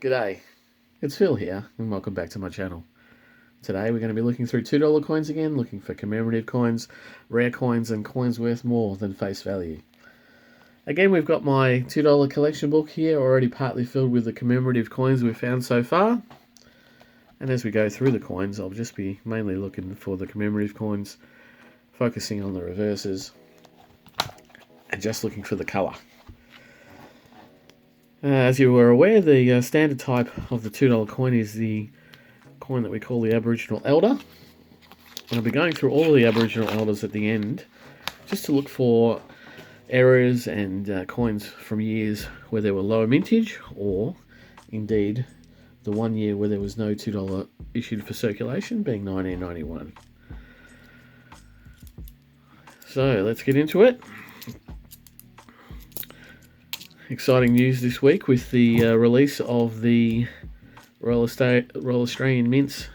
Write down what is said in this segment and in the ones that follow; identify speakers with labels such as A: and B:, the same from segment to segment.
A: G'day, it's Phil here, and welcome back to my channel. Today we're going to be looking through $2 coins again, looking for commemorative coins, rare coins, and coins worth more than face value. Again, we've got my $2 collection book here, already partly filled with the commemorative coins we've found so far. And as we go through the coins, I'll just be mainly looking for the commemorative coins, focusing on the reverses, and just looking for the colour. As you were aware, the standard type of the $2 coin is the coin that we call the Aboriginal Elder. And I'll be going through all of the Aboriginal Elders at the end, just to look for errors and coins from years where there were lower mintage, or indeed the 1 year where there was no $2 issued for circulation, being 1991. So let's get into it. Exciting news this week with the release of the Royal Australian Mint's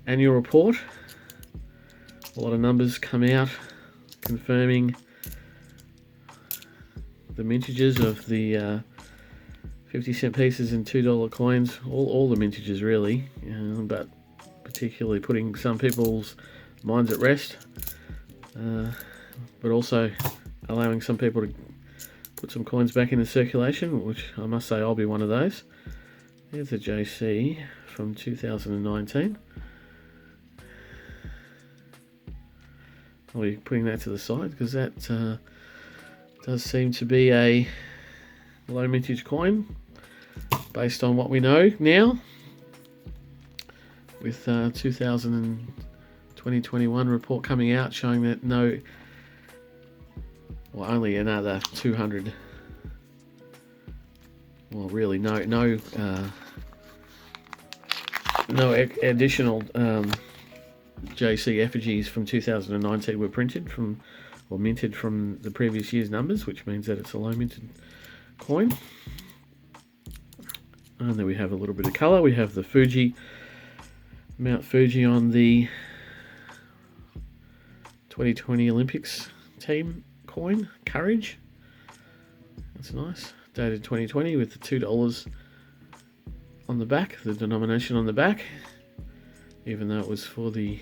A: annual report. A lot of numbers come out confirming the mintages of the 50-cent pieces and $2 coins, all the mintages really, but particularly putting some people's minds at rest, but also allowing some people to put some coins back into circulation, which I must say I'll be one of those. There's a JC from 2019. I'll be putting that to the side because that does seem to be a low mintage coin based on what we know now, with 2021 report coming out showing that only another 200. Well, really, no additional JC effigies from 2019 were printed or minted from the previous year's numbers, which means that it's a low minted coin. And then we have a little bit of colour. We have the Mount Fuji on the 2020 Olympics team coin, Courage. That's nice. Dated 2020 with the $2 on the back, the denomination on the back, even though it was for the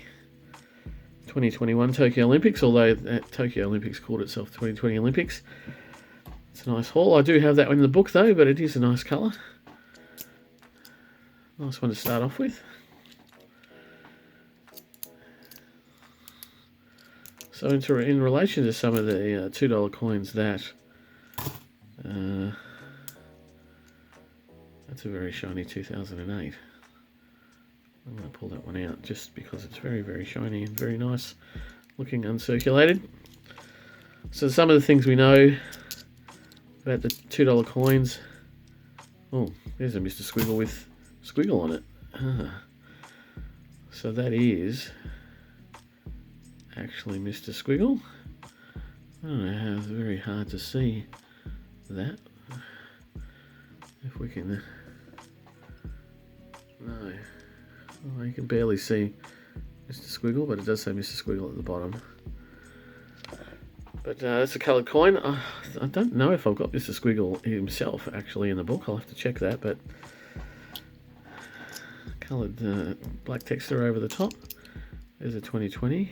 A: 2021 Tokyo Olympics, although that Tokyo Olympics called itself 2020 Olympics. It's a nice haul. I do have that one in the book though, but it is a nice colour. Nice one to start off with. So in relation to some of the $2 coins, that's a very shiny 2008. I'm going to pull that one out just because it's very, very shiny and very nice looking uncirculated. So some of the things we know about the $2 coins. Oh, there's a Mr. Squiggle with squiggle on it. So that is actually Mr. Squiggle. I don't know how, it's very hard to see that. If we can... No. Oh, you can barely see Mr. Squiggle, but it does say Mr. Squiggle at the bottom. But that's a coloured coin. I don't know if I've got Mr. Squiggle himself actually in the book. I'll have to check that, but coloured black texture over the top. There's a 2020.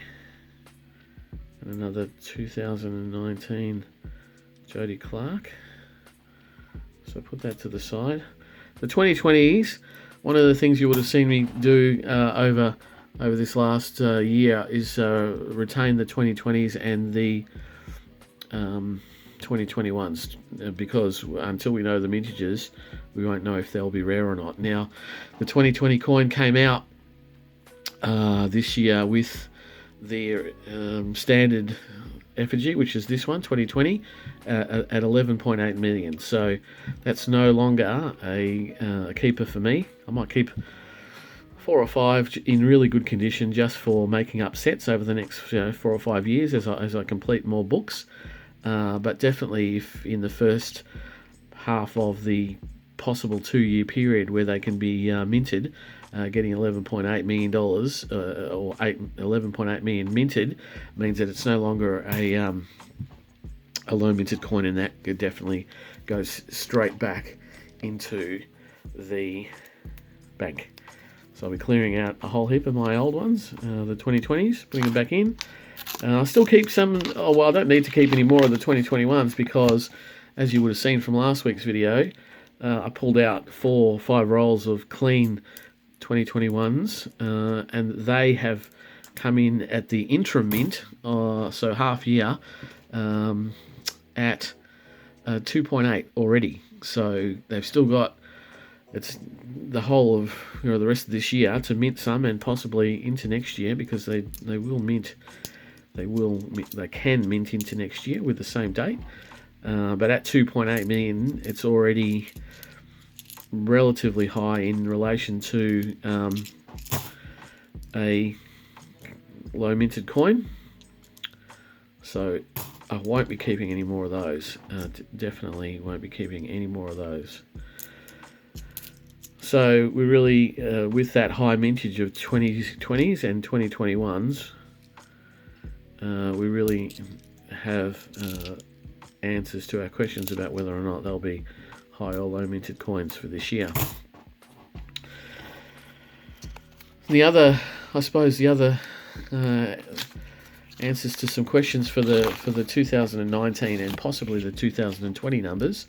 A: And another 2019 Jody Clark. So put that to the side. The 2020s, one of the things you would have seen me do over this last year is retain the 2020s and the 2021s, because until we know the mintages, we won't know if they'll be rare or not. Now, the 2020 coin came out this year with the standard effigy, which is this one, 2020, at 11.8 million. So that's no longer a keeper for me. I might keep 4 or 5 in really good condition just for making up sets over the next 4 or 5 years as I complete more books. But definitely, if in the first half of the possible 2-year period where they can be minted, getting $11.8 million or 11.8 million minted means that it's no longer a low minted coin, and that definitely goes straight back into the bank. So I'll be clearing out a whole heap of my old ones, the 2020s, putting them back in. I'll still keep some. Oh, well, I don't need to keep any more of the 2021s because, as you would have seen from last week's video, I pulled out 4 or 5 rolls of clean 2021s, and they have come in at the interim mint, so half year, at 2.8 already. So they've still got it's the whole of the rest of this year to mint some, and possibly into next year, because they will mint. They can mint into next year with the same date. But at 2.8 million, it's already relatively high in relation to a low minted coin. So I won't be keeping any more of those. Definitely won't be keeping any more of those. So we really, with that high mintage of 2020s and 2021s, we really have answers to our questions about whether or not they'll be high or low minted coins for this year. The other answers to some questions for the 2019 and possibly the 2020 numbers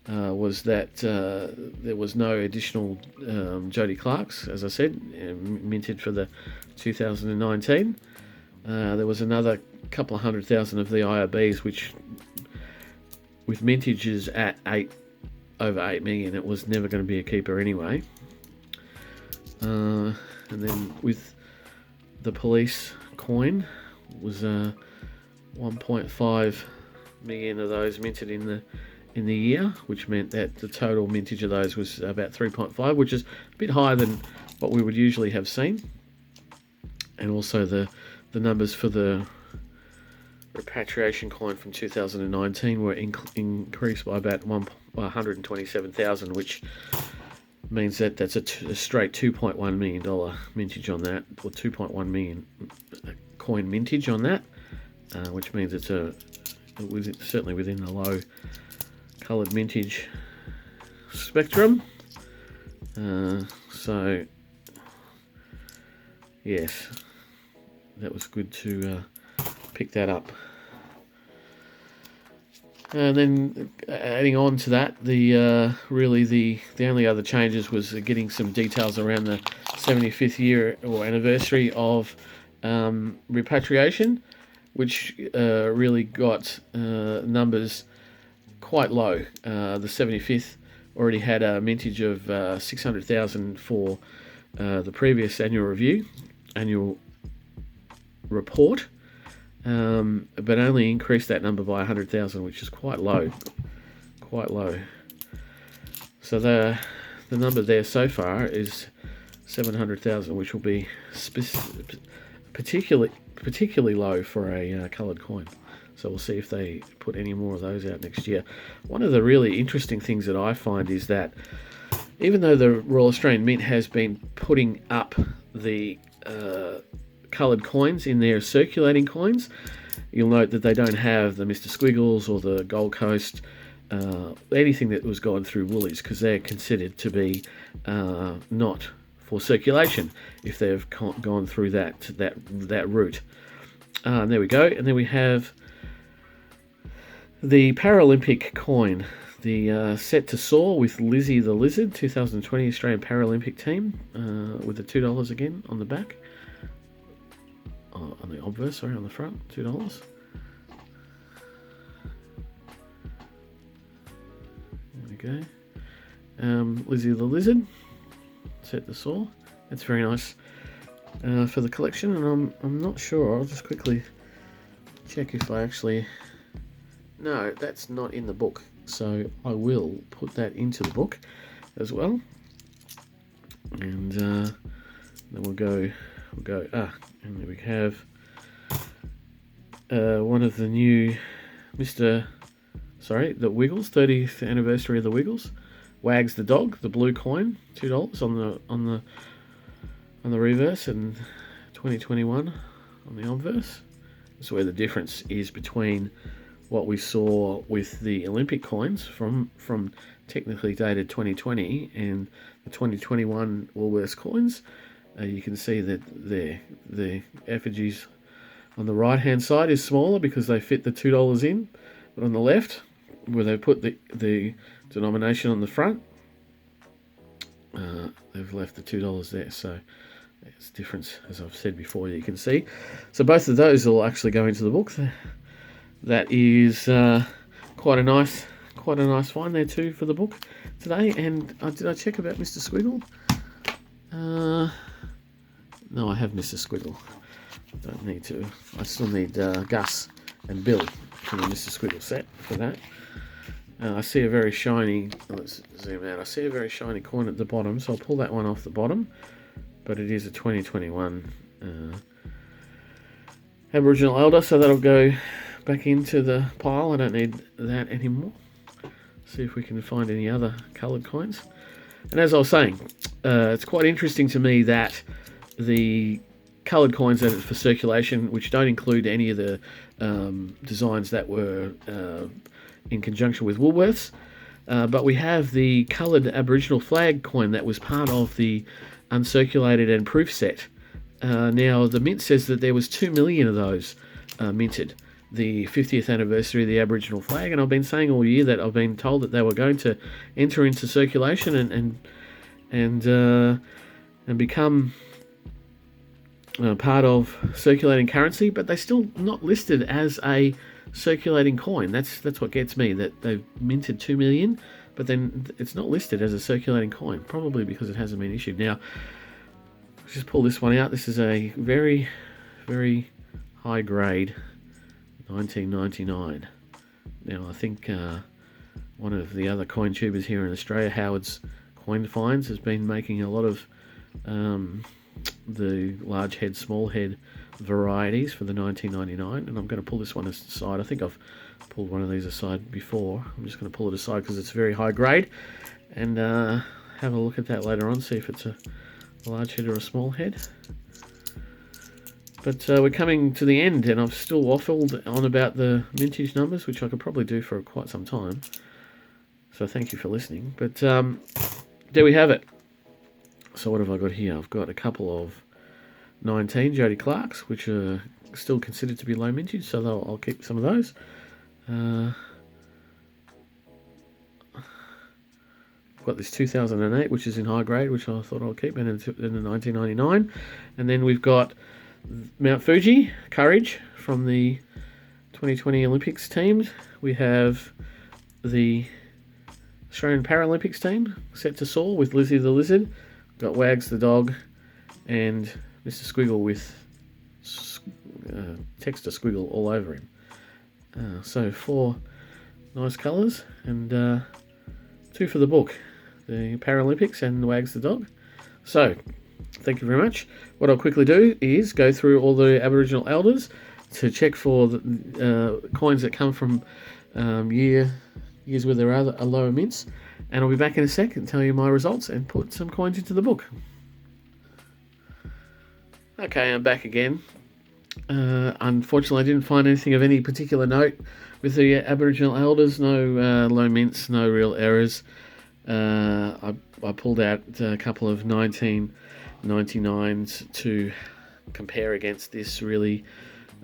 A: was that there was no additional Jody Clarks, as I said, minted for the 2019. There was another couple of 100,000 of the IRBs, which with mintages at over 8 million, it was never going to be a keeper anyway. And then with the police coin was 1.5 million of those minted in the year, which meant that the total mintage of those was about 3.5, which is a bit higher than what we would usually have seen. And also the numbers for the repatriation coin from 2019 were increased by about 127,000, which means that that's a straight $2.1 million mintage on that, or 2.1 million coin mintage on that, which means it's certainly within the low coloured mintage spectrum. So yes, that was good to pick that up. And then adding on to that, the only other changes was getting some details around the 75th year or anniversary of repatriation, which really got numbers quite low. The 75th already had a mintage of 600,000 for the previous annual report, but only increased that number by 100,000, which is quite low. So the number there so far is 700,000, which will be particularly low for a coloured coin. So we'll see if they put any more of those out next year. One of the really interesting things that I find is that even though the Royal Australian Mint has been putting up the coloured coins in their circulating coins, you'll note that they don't have the Mr. Squiggles or the Gold Coast, anything that was gone through Woolies, because they're considered to be not for circulation if they've gone through that route. And there we go. And then we have the Paralympic coin, the set to soar with Lizzie the Lizard, 2020 Australian Paralympic team, with the $2 again on the back. On the obverse, on the front, $2. There we go. Lizzie the Lizard, set to soar. That's very nice for the collection, and I'm not sure. I'll just quickly check if I actually. No, that's not in the book, so I will put that into the book as well. And then we'll go. And there we have one of the new the Wiggles, 30th anniversary of the Wiggles. Wags the dog, the blue coin, $2 on the reverse, and 2021 on the obverse. That's where the difference is between what we saw with the Olympic coins from technically dated 2020, and the 2021 Woolworths coins. You can see that the effigies on the right hand side is smaller because they fit the $2 in, but on the left, where they put the denomination on the front, they've left the $2 there. So there's a difference, as I've said before, you can see. So both of those will actually go into the book. That is quite a nice find there too for the book today. And did I check about Mr. Squiggle? No, I have Mr. Squiggle. I don't need to. I still need Gus and Bill from the Mr. Squiggle set for that. I see a very shiny, let's zoom out, I see a very shiny coin at the bottom, so I'll pull that one off the bottom. But it is a 2021 Aboriginal Elder, so that'll go back into the pile. I don't need that anymore. See if we can find any other coloured coins. And as I was saying, it's quite interesting to me that the coloured coins that are for circulation, which don't include any of the designs that were in conjunction with Woolworths, but we have the coloured Aboriginal flag coin that was part of the uncirculated and proof set. Now, the mint says that there was 2 million of those minted, the 50th anniversary of the Aboriginal flag, and I've been saying all year that I've been told that they were going to enter into circulation and become part of circulating currency, but they're still not listed as a circulating coin. That's what gets me, that they've minted 2 million, but then it's not listed as a circulating coin, probably because it hasn't been issued. Now, let's just pull this one out. This is a very, very high grade 1999. Now, I think one of the other coin tubers here in Australia, Howard's Coin Finds, has been making a lot of the large head, small head varieties for the 1999, and I'm going to pull this one aside. I think I've pulled one of these aside before. I'm just going to pull it aside because it's very high grade, and have a look at that later on, see if it's a large head or a small head. But we're coming to the end, and I've still waffled on about the mintage numbers, which I could probably do for quite some time. So thank you for listening. But there we have it. So what have I got here? I've got a couple of 19 Jody Clarks, which are still considered to be low mintage, so I'll keep some of those. I've got this 2008, which is in high grade, which I thought I'll keep, and in the 1999. And then we've got Mount Fuji, Courage, from the 2020 Olympics teams. We have the Australian Paralympics team, set to soar with Lizzie the Lizard. We've got Wags the dog, and Mr. Squiggle with texture squiggle all over him. So 4 nice colours, and 2 for the book, the Paralympics and Wags the dog. So thank you very much. What I'll quickly do is go through all the Aboriginal elders to check for the coins that come from years where there are lower mints, and I'll be back in a sec and tell you my results and put some coins into the book. Okay, I'm back again. Unfortunately, I didn't find anything of any particular note with the Aboriginal elders. No low mints, no real errors. I pulled out a couple of 1999s to compare against this really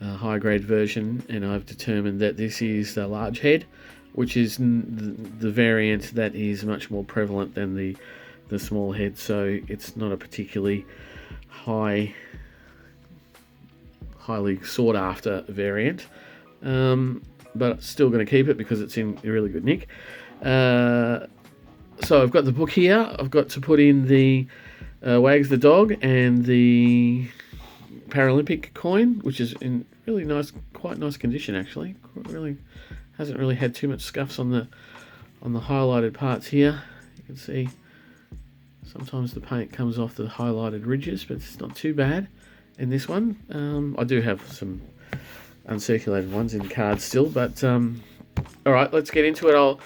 A: high grade version, and I've determined that this is the large head, which is the variant that is much more prevalent than the small head, so it's not a particularly highly sought after variant, but still going to keep it because it's in really good nick. So I've got the book here. I've got to put in the Wags the dog and the Paralympic coin, which is in really nice, quite nice condition actually. Really hasn't really had too much scuffs on the highlighted parts here. You can see sometimes the paint comes off the highlighted ridges, but it's not too bad in this one. I do have some uncirculated ones in cards still, but alright, let's get into it. I'll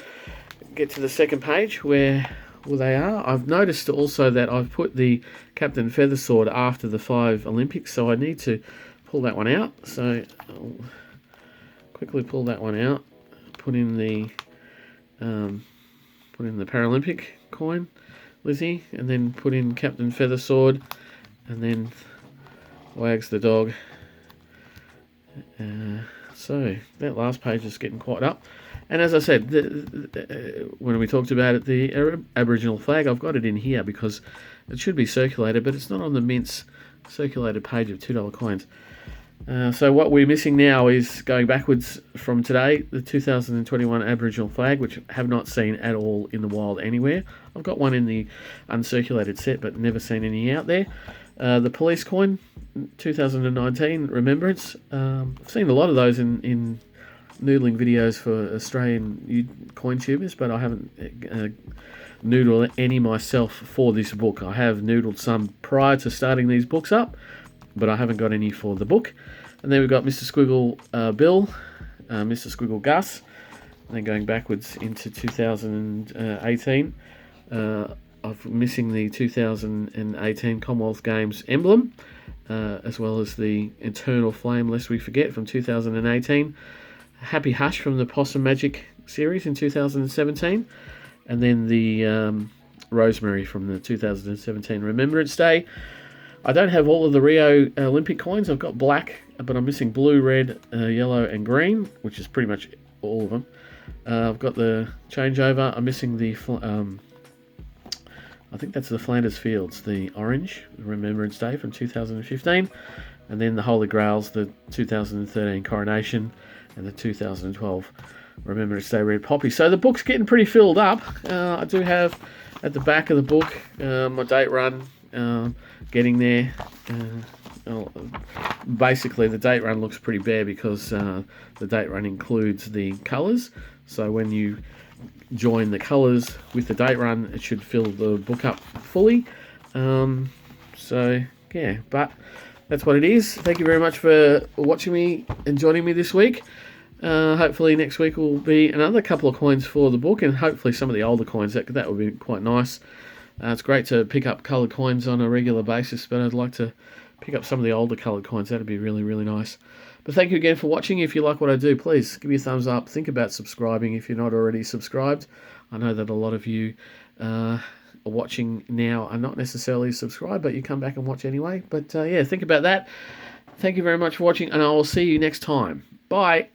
A: get to the second page where they are. I've noticed also that I've put the Captain Feathersword after the 5 Olympics, so I need to pull that one out. So I'll quickly pull that one out, put in the Put in the Paralympic coin, Lizzie, and then put in Captain Feathersword, and then Wags the dog. So that last page is getting quite up. And as I said, when we talked about it, the Aboriginal flag, I've got it in here because it should be circulated, but it's not on the Mint's circulated page of $2 coins. So what we're missing now is going backwards from today, the 2021 Aboriginal flag, which I have not seen at all in the wild anywhere. I've got one in the uncirculated set, but never seen any out there. The police coin, 2019 Remembrance. I've seen a lot of those in noodling videos for Australian coin tubers, but I haven't noodled any myself for this book. I have noodled some prior to starting these books up, but I haven't got any for the book. And then we've got Mr. Squiggle Bill, Mr. Squiggle Gus, and then going backwards into 2018. I'm missing the 2018 Commonwealth Games emblem, as well as the Eternal Flame, lest we forget, from 2018. Happy Hush from the Possum Magic series in 2017. And then the Rosemary from the 2017 Remembrance Day. I don't have all of the Rio Olympic coins. I've got black, but I'm missing blue, red, yellow, and green, which is pretty much all of them. I've got the changeover. I'm missing the, I think that's the Flanders Fields, the orange, Remembrance Day from 2015. And then the Holy Grails, the 2013 Coronation, and the 2012 Remembrance Day Red Poppy. So the book's getting pretty filled up. I do have at the back of the book my date run. Getting there. Basically, the date run looks pretty bare because the date run includes the colours. So when you join the colours with the date run, it should fill the book up fully. So yeah, but that's what it is. Thank you very much for watching me and joining me this week. Hopefully next week will be another couple of coins for the book, and hopefully some of the older coins. That would be quite nice. It's great to pick up coloured coins on a regular basis, but I'd like to pick up some of the older coloured coins. That'd be really, really nice. But thank you again for watching. If you like what I do, please give me a thumbs up. Think about subscribing if you're not already subscribed. I know that a lot of you are watching now are not necessarily subscribed, but you come back and watch anyway. But yeah, think about that. Thank you very much for watching, and I will see you next time. Bye.